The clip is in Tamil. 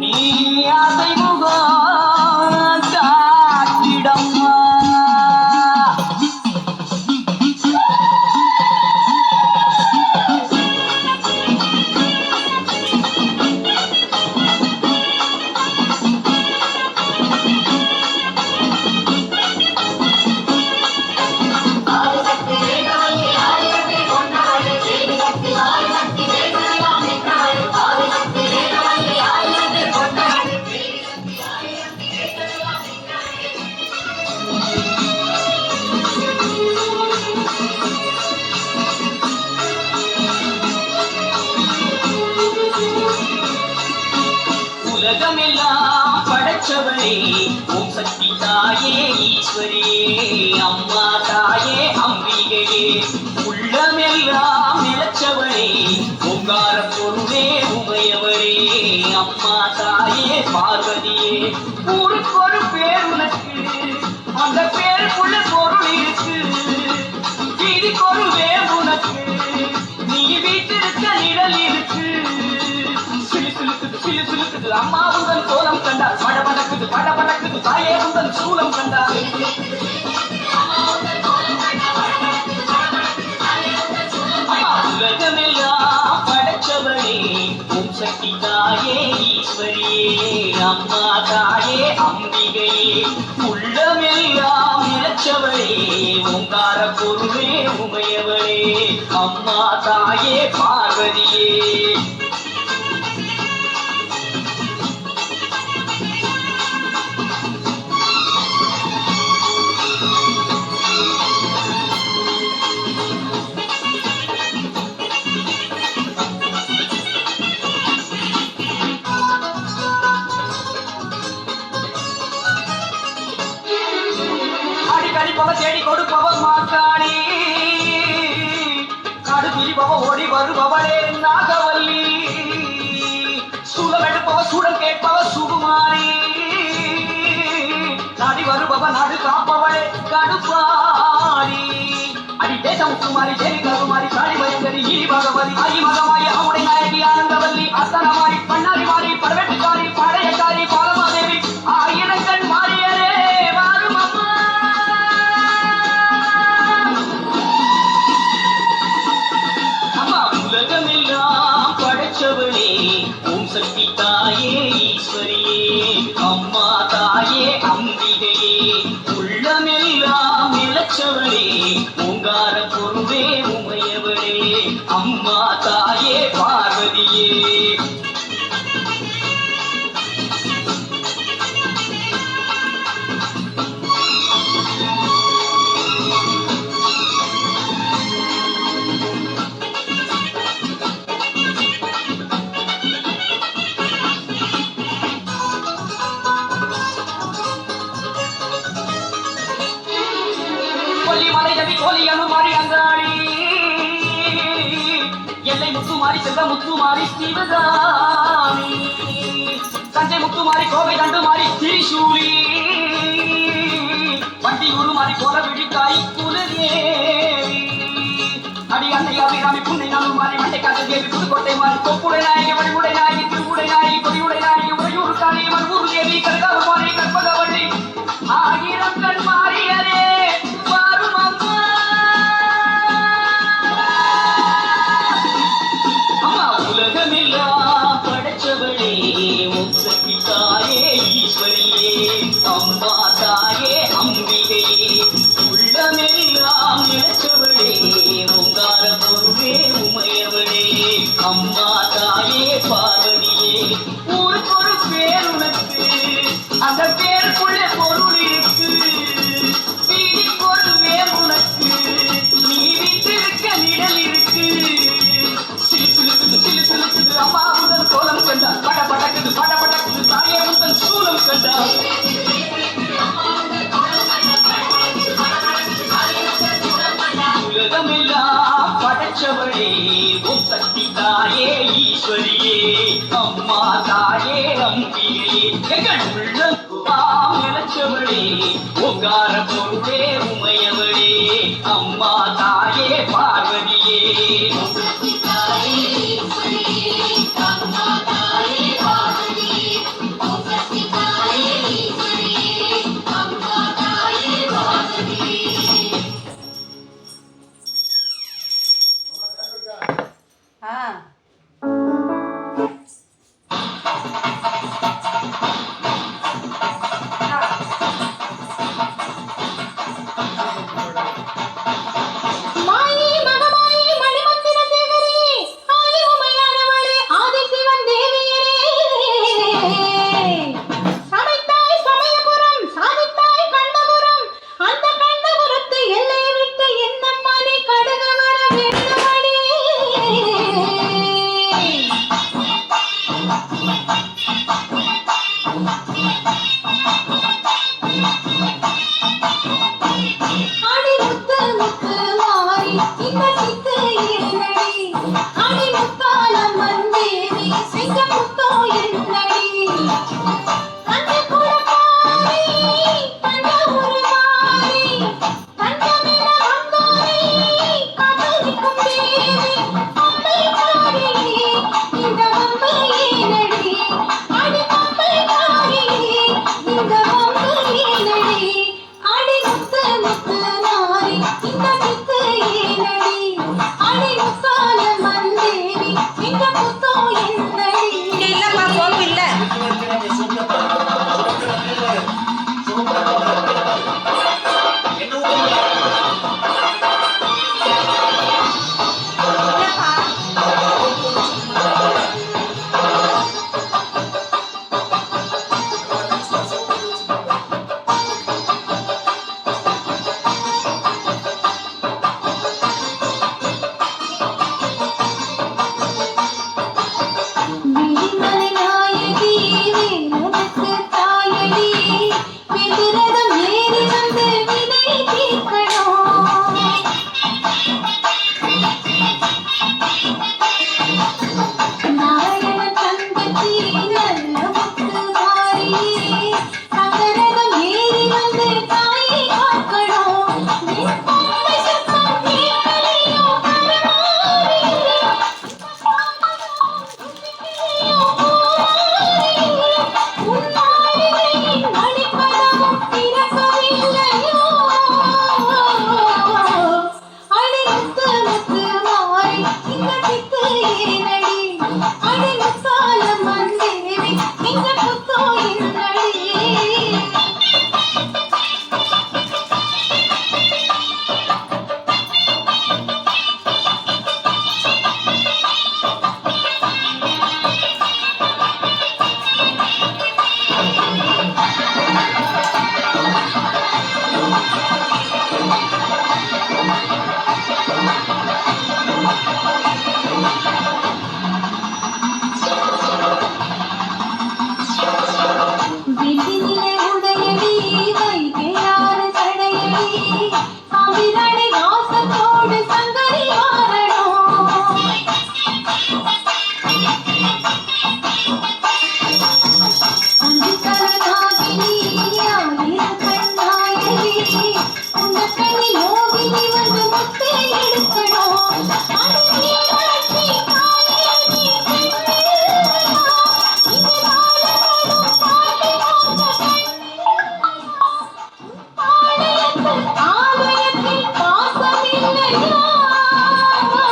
நீ ஆசை முகம் காட்டிடம்மா. உலகமெல்லாம் படைச்சவளே ஓம் சக்தி தாயே ஈஸ்வரியே அம்மா தாயே அம்பிகையே உள்ளமெல்லாம் நிலச்சவளே ஓங்கார பொருளே உமையவளே அம்மா தாயே பார்வதியே ஊருக்கொரு பேர் உனக்கு அந்த பேருக்குள்ள பொருள் இருக்கு வீதிக்கொரு வேர் உனக்கு நீ வீட்டிருக்க நிழல் இருக்கு அம்மா உந்தன் கோலம் கண்டார் படபடக்குது படபடக்குது தாயே உந்தன் சூலம் கண்டார் உலகமெல்லாம் படைச்சவளே ஓம் சக்தி தாயே ஈஸ்வரியே அம்மா தாயே அம்பிகையே உள்ளமெல்லாம் நிலச்சவளே ஓங்கார பொருளே உமையவளே அம்மா தாயே பார்வதியே கடிப்பவ தேடி கொடுப்பவ மாக்காளி காடு பிரிப்பவ ஓடி வருபவளே நாகவல்லி சூழல் எடுப்பவ சூழல் கேட்பவ சுகுமாரி நாடி வருபவ நாடு காப்பவளே கடுப்பாரி அடி தேசம் குமாரி தேவி கருமாரி சாடி பயங்கரி ஈரி பகவதி ஆயி மகமாயி அமுடை நாயகி ஆனந்தவல்லி அத்தனமாரி பண்ணாரி மாறி பரவெட்டுக்காரி படையக்காரி பாலமாதேவி ஆயிரங்கண் மாறியரே வாரும் அம்மா. உலகமெல்லாம் படைச்சவளே ஓம் சக்தி தாயே ஈஸ்வரியே அம்மா தாயே அம்பிகையே உள்ளமெல்லாம் நிலச்சவளே ஓங்கார பொருளே உமையவளே அம்மா தாயே பார்வதியே கோலியனுமாரி அங்காளி எல்லை முத்துமாரி செல்வ முத்துமாரி சிவகாமி தஞ்சை முத்துமாரி கோவை தண்டுமாரி திரிசூலி வண்டி உருமாரி கோல விழிக்காய் குலதேவி அடி அன்னை அபிராமி புன்னை நானுமாரி மண்டை காத்த தேவி புதுக்கோட்டை மாறி கொப்புடை நாயகி வடிவுடை நாயகி திருவுடை நாயகி கொடியுடை நாயகி உறையூர் காளி மருவூர் தேவி கருகாவுமாரி கற்பகவள்ளி ஆயிரம் கண் மாறியரே வாரும் அம்மா. உலகமெல்லாம் படைச்சவளே ஓம் சக்தி தாயே ஈஸ்வரியே அம்மா தாயே அம்பிகையே உள்ளமெல்லாம் நிலச்சவளே ஓங்கார பொருளே உமையவளே அம்மா தாயே பார்வதியே ஊருக்கொரு பேர் உனக்கு அந்த பேருக்குள்ளே பொருள் இருக்கு வீதிக்கொரு வேர் உனக்கு நீ வீட்டிருக்க நிழல் இருக்கு அம்மா உந்தன் கோலம் கண்டார் படபடக்குது படபடக்குது தாயே உந்தன் சூலம் கண்டார் உலகமெல்லாம் படைச்சவளே ஓம் சக்தி தாயே ஈஸ்வரியே அம்மா தாயே அம்பிகையே எங்கள் உள்ளம் நிலச்சவளே ஓங்கார பொருளே உமையவளே அம்மா தாயே பார்வதியே தாயே ஈஸ்வரியே அம்மா தாயே பார்வதியே